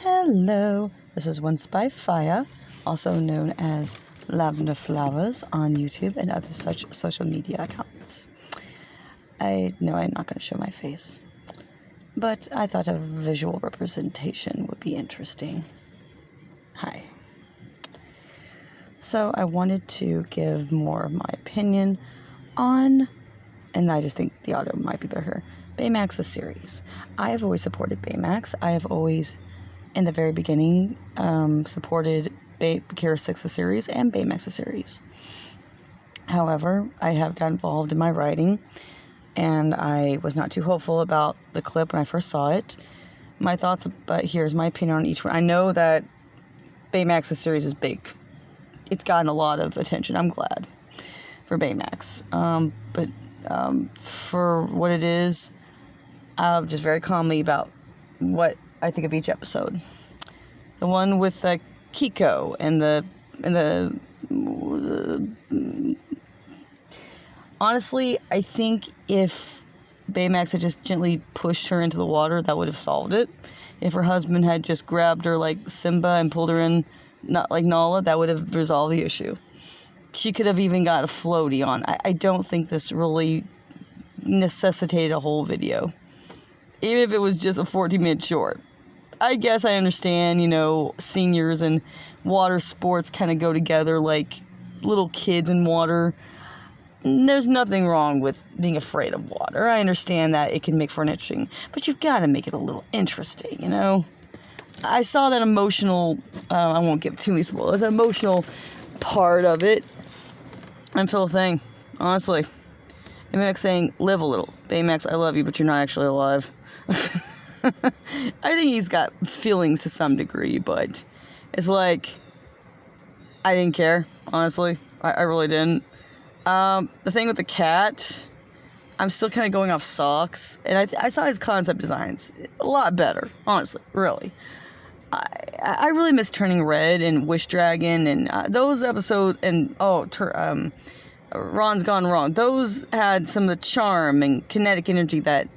Hello, this is Once by Fire, also known as Lavender Flowers on YouTube and other such social media accounts. I know I'm not going to show my face, but I thought a visual representation would be interesting. Hi. So I wanted to give more of my opinion on, and I just think the audio might be better, Baymax's series. I have always supported Baymax. I have always, in the very beginning, supported Kara 6's series and Baymax's series. However, I have got involved in my writing, and I was not too hopeful about the clip when I first saw it. My thoughts, but here's my opinion on each one. I know that Baymax's series is big. It's gotten a lot of attention. I'm glad for Baymax. But for what it is, just very calmly about what I think of each episode. The one with Kiko and the honestly, I think if Baymax had just gently pushed her into the water, that would have solved it. If her husband had just grabbed her like Simba and pulled her in, not like Nala, that would have resolved the issue. She could have even got a floaty on. I don't think this really necessitated a whole video, even if it was just a 14-minute short. I guess I understand, seniors and water sports kind of go together like little kids in water. There's nothing wrong with being afraid of water. I understand that it can make for an interesting, but you've got to make it a little interesting, I saw that emotional, I won't give too many spoilers, emotional part of it. I'm full of thing, honestly. Baymax saying, live a little. Baymax, I love you, but you're not actually alive. I think he's got feelings to some degree, but it's like, I didn't care, honestly. I really didn't. The thing with the cat, I'm still kind of going off socks, and I saw his concept designs a lot better, honestly, really. I really miss Turning Red and Wish Dragon and those episodes, and Ron's Gone Wrong. Those had some of the charm and kinetic energy that,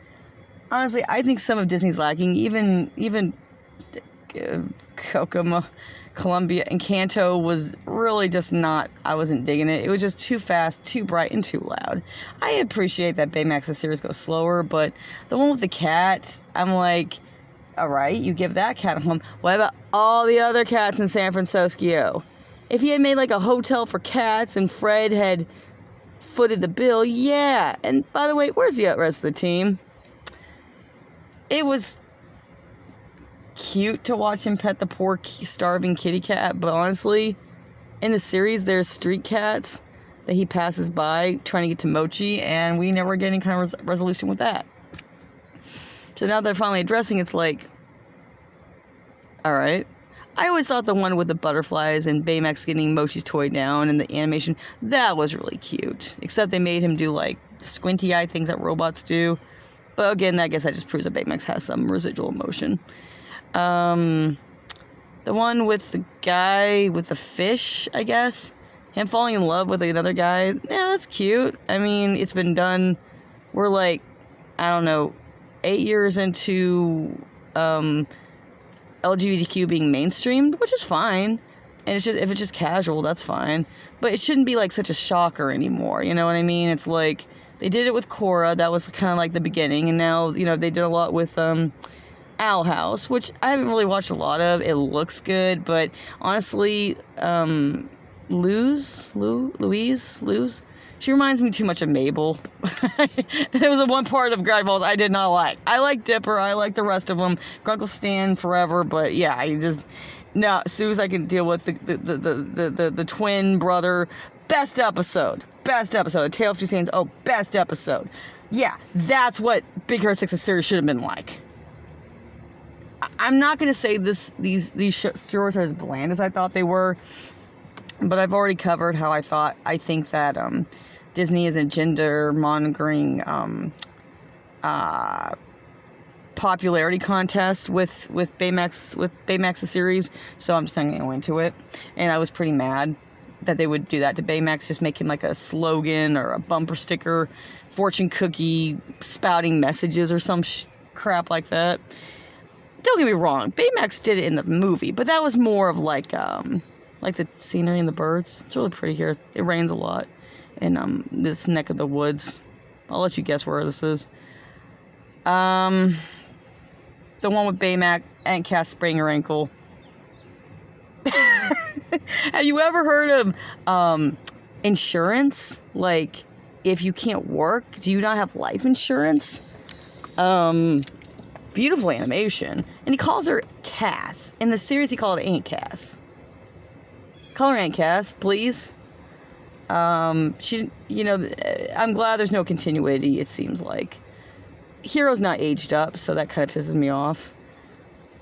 honestly, I think some of Disney's lacking. Even Kokomo, Columbia, and Kanto was really just not, I wasn't digging it. It was just too fast, too bright, and too loud. I appreciate that Baymax's series goes slower, but the one with the cat, I'm like, all right, you give that cat a home. What about all the other cats in San Francisco? If he had made like a hotel for cats and Fred had footed the bill, yeah. And by the way, where's the rest of the team? It was cute to watch him pet the poor starving kitty cat, but honestly, in the series, there's street cats that he passes by trying to get to Mochi, and we never get any kind of resolution with that. So now they're finally addressing, it's like, alright. I always thought the one with the butterflies and Baymax getting Mochi's toy down and the animation, that was really cute. Except they made him do like squinty eye things that robots do. But again, I guess that just proves that Baymax has some residual emotion. The one with the guy with the fish, I guess. Him falling in love with another guy. Yeah, that's cute. I mean, it's been done. We're like, I don't know, 8 years into LGBTQ being mainstreamed, which is fine. And it's just, if it's just casual, that's fine. But it shouldn't be like such a shocker anymore. You know what I mean? It's like, they did it with Korra. That was kind of like the beginning. And now, they did a lot with Owl House, which I haven't really watched a lot of. It looks good, but honestly, Louise, she reminds me too much of Mabel. There was one part of Gravity Falls I did not like. I like Dipper, I like the rest of them. Grunkle Stan forever, but yeah, Suze I can deal with. The twin brother. Best episode. A Tale of Two Sands. Oh, best episode. Yeah, that's what Big Hero 6's series should have been like. I'm not going to say these shorts are as bland as I thought they were, but I've already covered how I think that Disney is a gender-mongering popularity contest with Baymax's series, so I'm just not going to go into it. And I was pretty mad that they would do that to Baymax, just make him like a slogan or a bumper sticker, fortune cookie spouting messages or some crap like that. don't get me wrong, Baymax did it in the movie, but that was more of like the scenery and the birds. It's really pretty here. It rains a lot in this neck of the woods. I'll let you guess where this is. The one with Baymax and Cass spraining her ankle. Have you ever heard of insurance? Like, if you can't work, do you not have life insurance? Beautiful animation. And he calls her Cass. In the series, he called it Aunt Cass. Call her Aunt Cass, please. She, I'm glad there's no continuity, it seems like. Hero's not aged up, so that kind of pisses me off.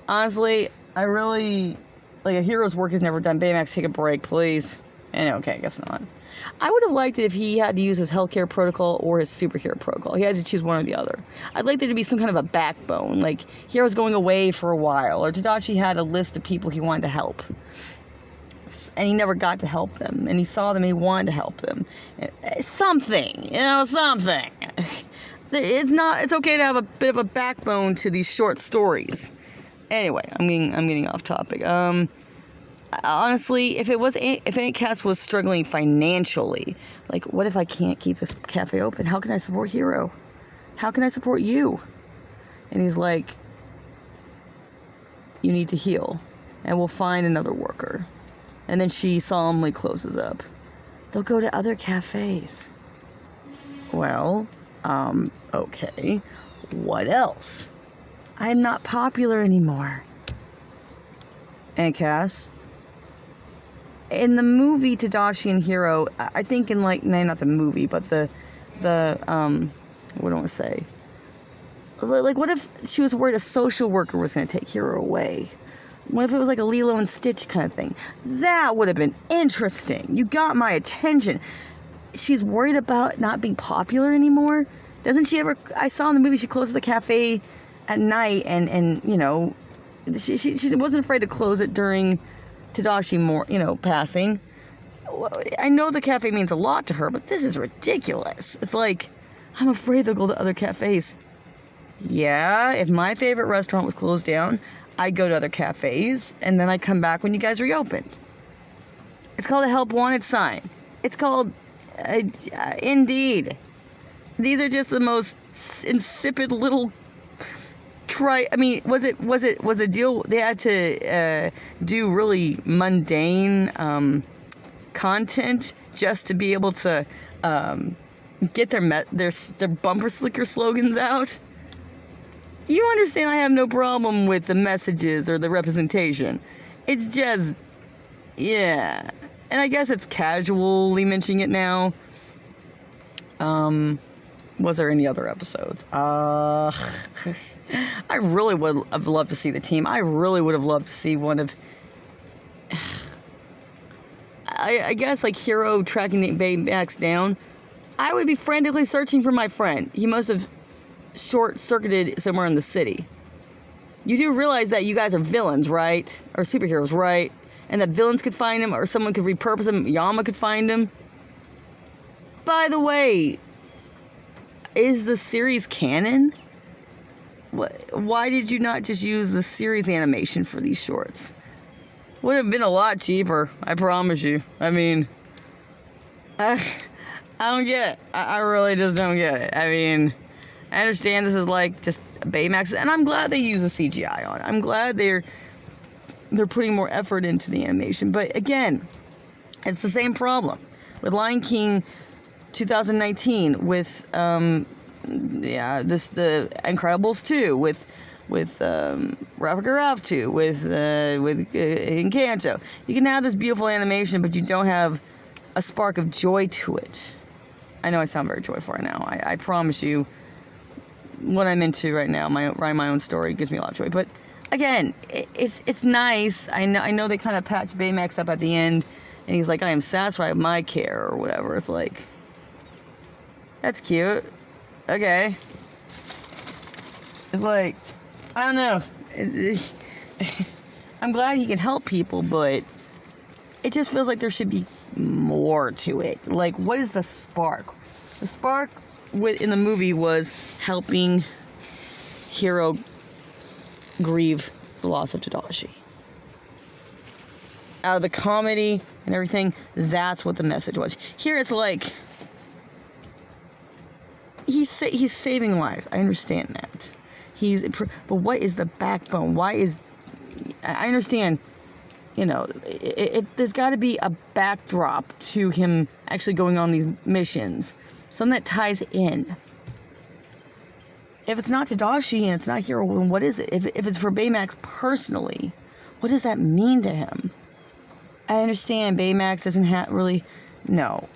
Honestly, I really... Like, a hero's work is never done. Baymax, take a break, please. And okay, I guess not. I would have liked it if he had to use his healthcare protocol or his superhero protocol. He has to choose one or the other. I'd like there to be some kind of a backbone. Like, Hero's going away for a while, or Tadashi had a list of people he wanted to help. And he never got to help them. And he saw them and he wanted to help them. Something. Something. It's okay to have a bit of a backbone to these short stories. Anyway, I'm getting off topic. Honestly, if Aunt Cass was struggling financially, like, what if I can't keep this cafe open? How can I support Hero? How can I support you? And he's like, you need to heal, and we'll find another worker. And then she solemnly closes up. They'll go to other cafes. Well, okay. What else? I'm not popular anymore. And Cass? In the movie Tadashi and Hero, I think in not the movie, but the what do I want to say? Like, what if she was worried a social worker was going to take Hero away? What if it was like a Lilo and Stitch kind of thing? That would have been interesting. You got my attention. She's worried about not being popular anymore? Doesn't she ever... I saw in the movie she closes the cafe at night and she wasn't afraid to close it during Tadashi passing. I know the cafe means a lot to her, but this is ridiculous. It's like, I'm afraid they'll go to other cafes. Yeah, if my favorite restaurant was closed down, I'd go to other cafes, and then I'd come back when you guys reopened. It's called a help wanted sign. It's called Indeed. These are just the most insipid little was a deal they had to do really mundane content just to be able to get their bumper sticker slogans out? You understand I have no problem with the messages or the representation. It's just, yeah. And I guess it's casually mentioning it now. Was there any other episodes? I really would have loved to see the team. I really would have loved to see one of... I guess, like, Hero tracking Baymax down. I would be frantically searching for my friend. He must have short-circuited somewhere in the city. You do realize that you guys are villains, right? Or superheroes, right? And that villains could find him, or someone could repurpose him, Yama could find him. By the way, is the series canon? Why did you not just use the series animation for these shorts? Would have been a lot cheaper, I promise you. I mean, I don't get it. I really just don't get it. I mean, I understand this is like just Baymax, and I'm glad they use the CGI on it. I'm glad they're putting more effort into the animation. But again, it's the same problem with Lion King 2019, with the Incredibles 2, with Rocket Ralph 2, with Encanto. You can have this beautiful animation, but you don't have a spark of joy to it. I know I sound very joyful right now. I promise you, what I'm into right now, writing my own story, gives me a lot of joy. But again, it's nice. I know they kind of patched Baymax up at the end, and he's like, I am satisfied with my care, or whatever. It's like, that's cute. Okay. It's like, I don't know. I'm glad he can help people, but it just feels like there should be more to it. Like, what is the spark? The spark in the movie was helping Hero grieve the loss of Tadashi. Out of the comedy and everything, that's what the message was. Here it's like, he's saving lives. I understand that. But what is the backbone? I understand, there's got to be a backdrop to him actually going on these missions. Something that ties in. If it's not Tadashi and it's not Hiro, then what is it? If it's for Baymax personally, what does that mean to him? I understand Baymax doesn't have really... No.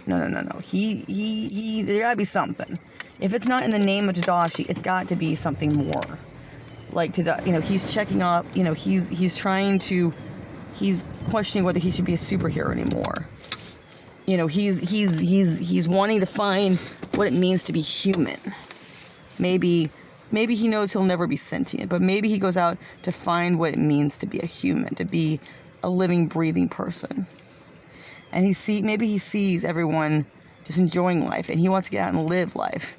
He there gotta be something. If it's not in the name of Tadashi, it's got to be something more. Like, he's checking up, he's questioning whether he should be a superhero anymore. He's wanting to find what it means to be human. Maybe he knows he'll never be sentient, but maybe he goes out to find what it means to be a human, to be a living, breathing person. And maybe he sees everyone just enjoying life, and he wants to get out and live life.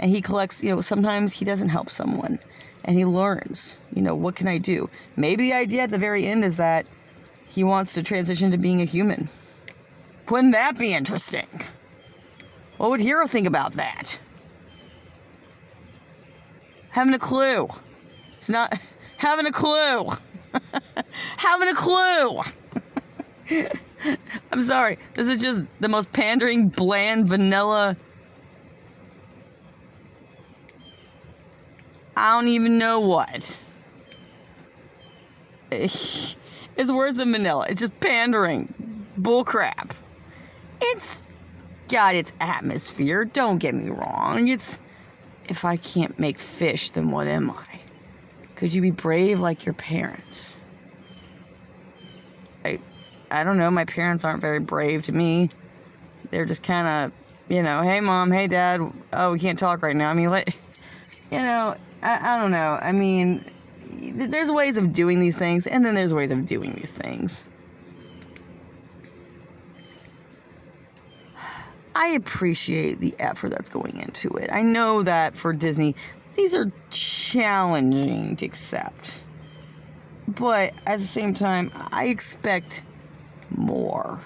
And he collects, sometimes he doesn't help someone, and he learns, what can I do? Maybe the idea at the very end is that he wants to transition to being a human. Wouldn't that be interesting? What would Hiro think about that? Having a clue. It's not having a clue. Having a clue. I'm sorry. This is just the most pandering, bland, vanilla. I don't even know what. It's worse than vanilla. It's just pandering. Bullcrap. It's got its atmosphere. Don't get me wrong. If I can't make fish, then what am I? Could you be brave like your parents? I don't know. My parents aren't very brave to me. They're just kind of, hey mom, hey dad. Oh, we can't talk right now. I mean, I don't know. I mean, there's ways of doing these things, and then there's ways of doing these things. I appreciate the effort that's going into it. I know that for Disney, these are challenging to accept. But at the same time, I expect more.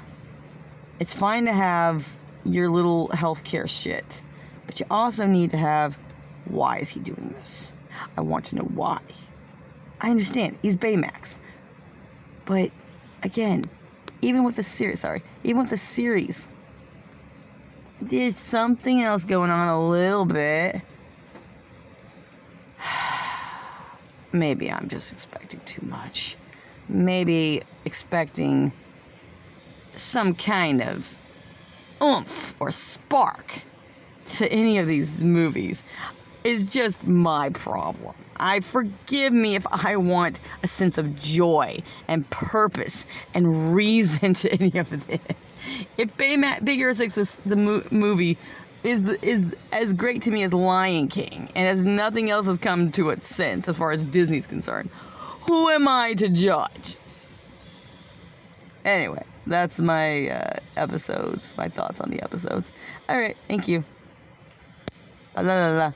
It's fine to have your little healthcare shit, but you also need to have, why is he doing this? I want to know why. I understand, he's Baymax. But again, even with the series, there's something else going on a little bit. Maybe I'm just expecting too much. Maybe expecting some kind of oomph or spark to any of these movies is just my problem. Forgive me if I want a sense of joy and purpose and reason to any of this. If Big Hero 6, the movie, is as great to me as Lion King, and as nothing else has come to it since, as far as Disney's concerned, who am I to judge? Anyway, that's my my thoughts on the episodes. Alright, thank you. La la la.